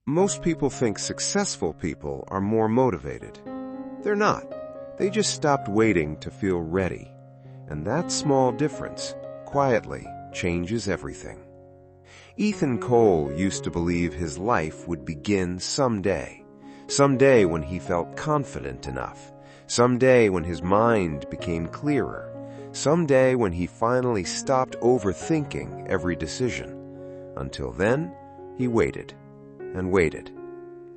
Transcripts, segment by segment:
Most people think successful people are more motivated. They're not. They just stopped waiting to feel ready. And that small difference, quietly, changes everything. Ethan Cole used to believe his life would begin someday. Someday when he felt confident enough. Someday when his mind became clearer. Someday when he finally stopped overthinking every decision. Until then, he waited, and waited,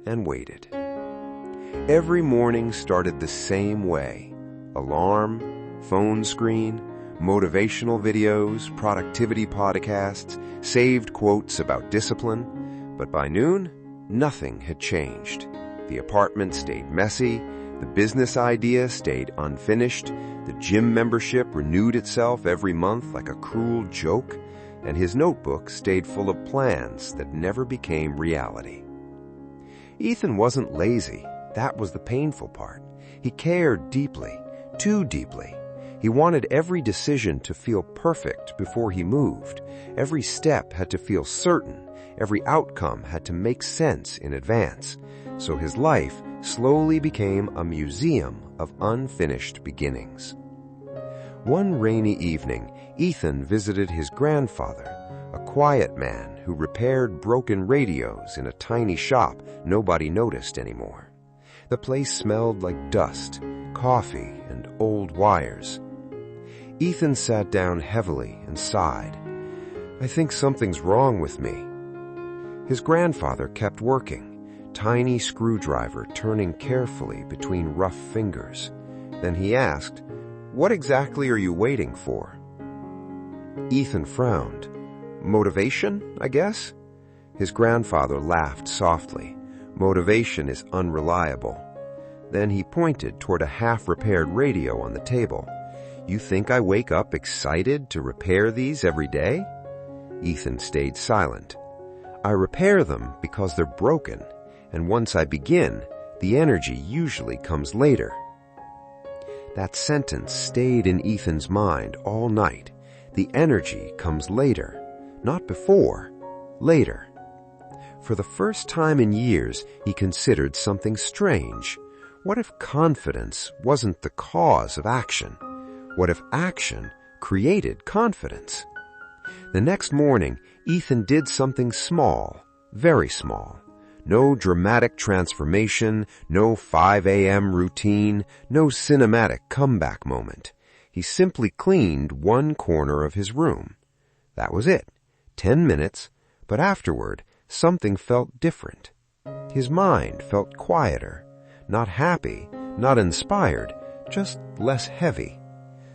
and waited. Every morning started the same way. Alarm, phone screen, motivational videos, productivity podcasts, saved quotes about discipline. But by noon, nothing had changed. The apartment stayed messy, the business idea stayed unfinished, the gym membership renewed itself every month like a cruel joke, and his notebook stayed full of plans that never became reality. Ethan wasn't lazy. That was the painful part. He cared deeply, too deeply. He wanted every decision to feel perfect before he moved. Every step had to feel certain. Every outcome had to make sense in advance. So his life slowly became a museum of unfinished beginnings. One rainy evening, Ethan visited his grandfather, a quiet man who repaired broken radios in a tiny shop nobody noticed anymore. The place smelled like dust, coffee, and old wires. Ethan sat down heavily and sighed. "I think something's wrong with me." His grandfather kept working, tiny screwdriver turning carefully between rough fingers. Then he asked, "What exactly are you waiting for?" Ethan frowned. "Motivation, I guess?" His grandfather laughed softly. "Motivation is unreliable." Then he pointed toward a half-repaired radio on the table. "You think I wake up excited to repair these every day?" Ethan stayed silent. "I repair them because they're broken, and once I begin, the energy usually comes later." That sentence stayed in Ethan's mind all night. The energy comes later, not before, later. For the first time in years, he considered something strange. What if confidence wasn't the cause of action? What if action created confidence? The next morning, Ethan did something small, very small. No dramatic transformation, no 5 a.m. routine, no cinematic comeback moment. He simply cleaned one corner of his room. That was it. 10 minutes, but afterward, something felt different. His mind felt quieter, not happy, not inspired, just less heavy.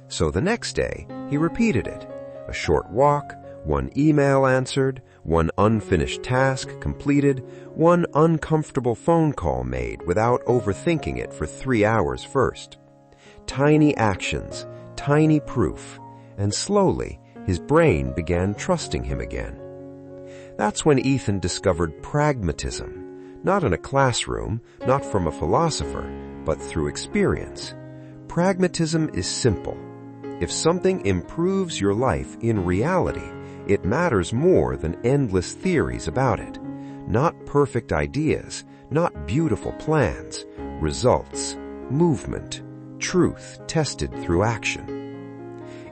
So the next day, he repeated it. A short walk, one email answered, one unfinished task completed, one uncomfortable phone call made without overthinking it for 3 hours first. Tiny actions, tiny proof, and slowly his brain began trusting him again. That's when Ethan discovered pragmatism, not in a classroom, not from a philosopher, but through experience. Pragmatism is simple. If something improves your life in reality, it matters more than endless theories about it. Not perfect ideas, not beautiful plans, results, movement, truth tested through action.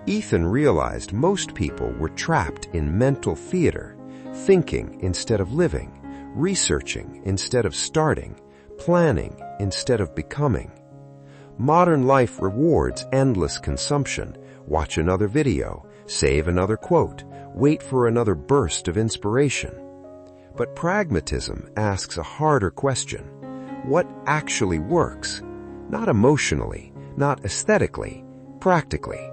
Ethan realized most people were trapped in mental theater, thinking instead of living, researching instead of starting, planning instead of becoming. Modern life rewards endless consumption. Watch another video, save another quote, wait for another burst of inspiration. But pragmatism asks a harder question. What actually works? Not emotionally, not aesthetically, practically.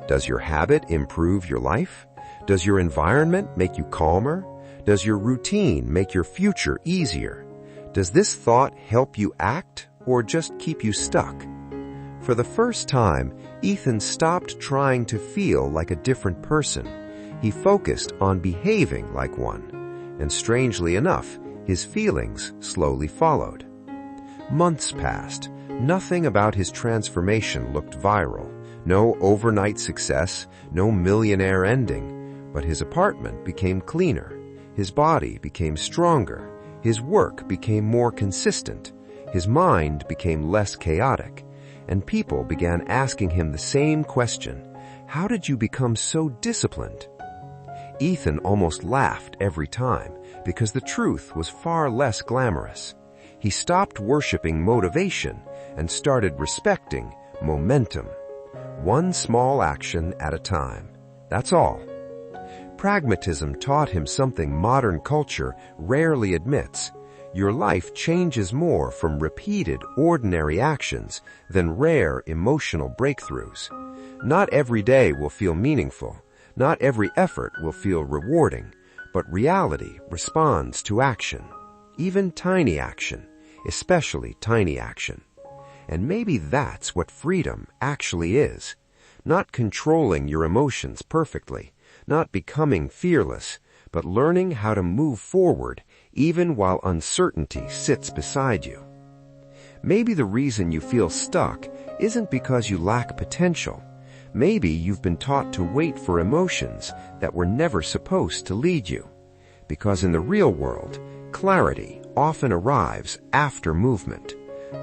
Does your habit improve your life? Does your environment make you calmer? Does your routine make your future easier? Does this thought help you act or just keep you stuck? For the first time, Ethan stopped trying to feel like a different person. He focused on behaving like one. And strangely enough, his feelings slowly followed. Months passed. Nothing about his transformation looked viral. No overnight success, no millionaire ending. But his apartment became cleaner. His body became stronger. His work became more consistent, his mind became less chaotic, and people began asking him the same question: how did you become so disciplined? Ethan almost laughed every time because the truth was far less glamorous. He stopped worshiping motivation and started respecting momentum. One small action at a time. That's all. Pragmatism taught him something modern culture rarely admits. Your life changes more from repeated, ordinary actions than rare emotional breakthroughs. Not every day will feel meaningful. Not every effort will feel rewarding. But reality responds to action. Even tiny action, especially tiny action. And maybe that's what freedom actually is. Not controlling your emotions perfectly, not becoming fearless, but learning how to move forward even while uncertainty sits beside you. Maybe the reason you feel stuck isn't because you lack potential. Maybe you've been taught to wait for emotions that were never supposed to lead you. Because in the real world, clarity often arrives after movement.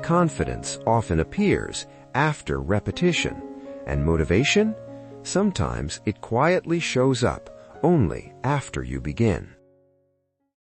Confidence often appears after repetition. And motivation? Sometimes it quietly shows up only after you begin.